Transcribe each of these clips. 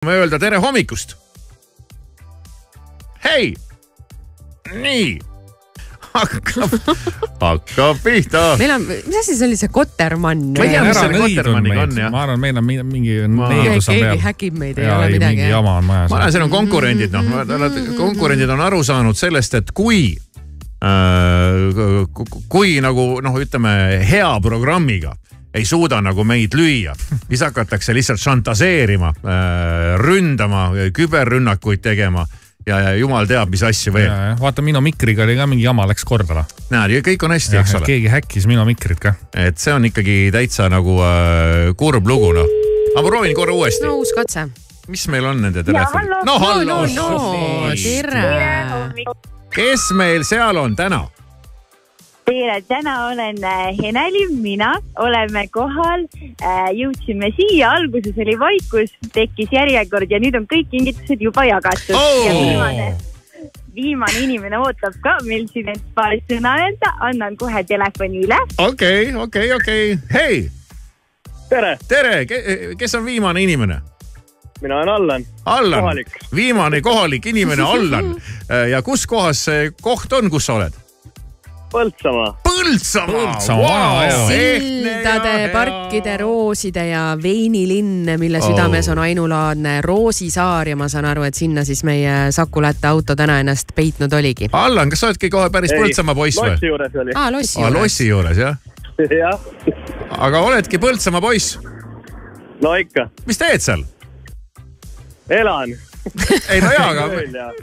öelda tere hommikust. Hei! Nii! Hakkab pihta. Meil on, mis asi see oli see Kotermann? Ma ei tea, mis selle Kotermanniga on. Ma arvan, meil on mingi needus on peal. Keegi häkib meid, ei ole midagi. Mingi jama on majas. Ma arvan, seal on konkurendid. Konkurendid on aru saanud sellest, et kui nagu, ütleme, hea programmiga ei suuda nagu meid lüüa, siis hakatakse lihtsalt šantaseerima, ründama, küberrünnakuid tegema ja jumal teab, mis asju veel. Vaata, minu mikriga oli ka mingi jama, läks korda. Näed, kõik on hästi, eks ole. Keegi häkkis minu mikrit ka. Et see on ikkagi täitsa nagu kurb lugu. Aga ma proovin korra uuesti. No uus katse. Mis meil on nende telefoni? No, tere. Kes meil seal on täna? Tere, täna olen Heneli, mina, oleme kohal, jõudsime siia, alguses oli vaikus, tekkis järjekord ja nüüd on kõik kingitused juba jagatud. Ja viimane inimene ootab ka meil siin, et paar sõna öelda, annan kohe telefoni üle. Okei. Hei! Tere! Kes on viimane inimene? Mina olen Allan. Kohalik. Viimane kohalik inimene Allan. Ja kus kohas see koht on, kus sa oled? Põltsamaa. Wow. Sildade, parkide, rooside ja veinilinn, mille südames on ainulaadne Roosisaar ja ma saan aru, et sinna siis meie Saku Lätte auto täna ennast peitnud oligi. Allan, kas sa oledki kohe päris Põltsamaa poiss või? Lossi juures oli. Lossi juures, jah? Jah. Aga oledki Põltsamaa poiss? No ikka. Mis teed seal? Elan. Ei, no jaa, aga...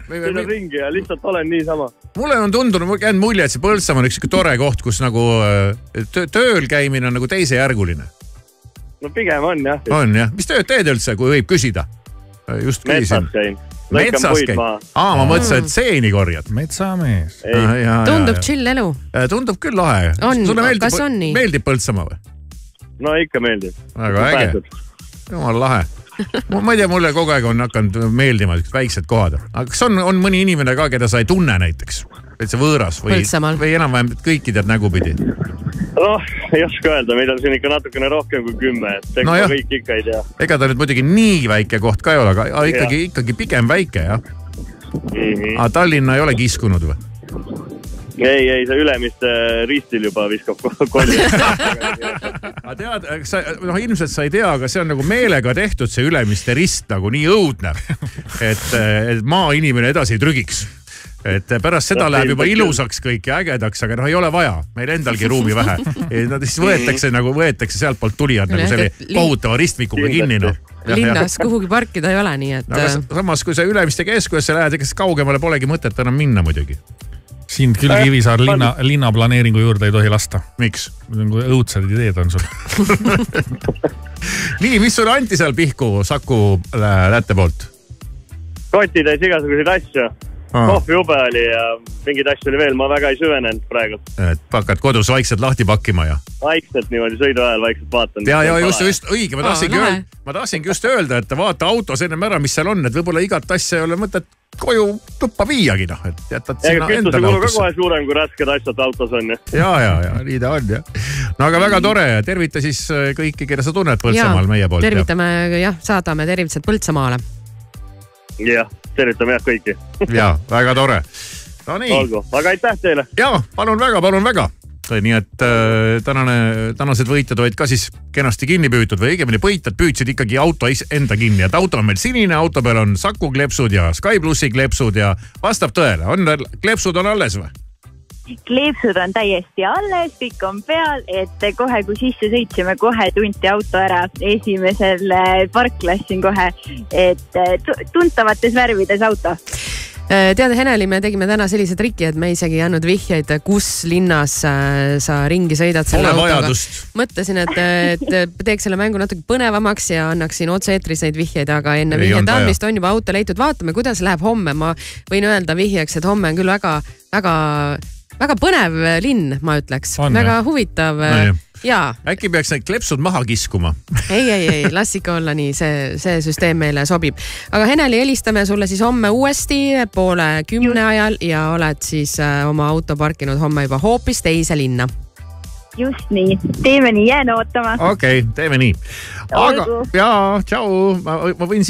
Siin on ringi ja lihtsalt olen niisama. Mulle on tundunud, mul käinud mulje, et see Põltsamaa on üks tore koht, kus nagu tööl käimine on nagu teisejärguline. No pigem on, jah. On, jah. Mis tööd teed üldse, kui võib küsida? Just metsas käin. Metsas käin? Ma mõtlesin, et seeni korjad. Metsamees. Tundub chill elu. Tundub küll lahe. Kas on nii? Meeldib Põltsamaa või? No ikka meeldib. Väga äge. Jumal lahe. Ma ei tea, mulle kogu aeg on hakanud meeldima väiksed kohad. Aga kas on mõni inimene ka, keda sa ei tunne näiteks? Et see võõras või enam-vähem kõiki tead nägupidi? Noh, ei oska öelda, meid on siin ikka natukene rohkem kui 10. Et kõik ikka ei tea. Ega ta nüüd muidugi nii väike koht ka ei ole, aga ikkagi pigem väike, jah? Aga Tallinna ei ole kiskunud või? Ei, see Ülemiste ristil juba viskab kolli. Aga tead, ilmselt sa ei tea, aga see on nagu meelega tehtud see Ülemiste rist nagu nii õudne, et maainimene edasi ei trügiks. Et pärast seda läheb juba ilusaks kõik ja ägedaks, aga ei ole vaja. Meil endalgi ruumi vähe. Nad siis võetakse sealt poolt tulijad nagu selle kohutava ristmikuga kinni. Linnas kuhugi parkida ei ole nii, et... Aga samas, kui sa Ülemiste keskusesse lähed, ega kaugemale polegi mõtet enam minna muidugi. Sind küll Kivisaar linnaplaneeringu juurde ei tohi lasta. Miks? Õudsed ideed on sul. Nii, mis sulle anti seal pihku Saku Lätte poolt? Kotid täis igasuguseid asju. Kohvi ube oli ja mingid asju oli veel, ma väga ei süvenenud praegu. Et hakkad kodus vaikselt lahti pakkima ja? Vaikselt niimoodi sõidu ajal vaikselt vaatan. Ja just õige, ma tahtsingi just öelda, et vaata autos ennem ära, mis seal on, et võib-olla igat asja ei ole mõtet koju tuppa viiagi, et jätad sinna endale autosse. Ka kohe suurem, kui rasked asjad autos on. Ja, nii ta on, jah. No aga väga tore, tervita siis kõiki, keda sa tunned Põltsamaal meie poolt. Tervitame, saadame tervitused Põltsamaale. Jah, tervitame kõiki. Ja, väga tore. No nii. Olgu, aga aitäh teile. Ja, palun väga. Nii et tänased võitjad olid ka siis kenasti kinni püütud või õigemini võitjad püüdsid ikkagi auto enda kinni. Et auto on meil sinine, auto peal on Saku klepsud ja Sky Plussi klepsud ja vastab tõele. Klepsud on alles või? Kleepsud on täiesti alles, kõik on peal, et kohe kui sisse sõitsime, kohe tunti auto ära esimesel parklas siin kohe, et tuntavates värvides auto. Tead, Heneli, me tegime täna sellise triki, et me isegi jäänud vihjeid, kus linnas sa ringi sõidad selle autoga. Mõtlesin, et teeks selle mängu natuke põnevamaks ja annaksin otse-eetris neid vihjeid, aga enne vihjeid andmist on juba auto leitud. Vaatame, kuidas läheb homme. Ma võin öelda vihjeks, et homme on küll väga põnev linn, ma ütleks. Väga huvitav. Jaa. Äkki peaks need klepsud maha kiskuma? Ei, las ikka olla nii, see süsteem meile sobib. Aga Heneli, helistame sulle siis homme uuesti 9:30 ajal ja oled siis oma auto parkinud homme juba hoopis teise linna. Just nii, teeme nii, jään ootama. Okei, teeme nii. Aga, jaa, tšau, ma võin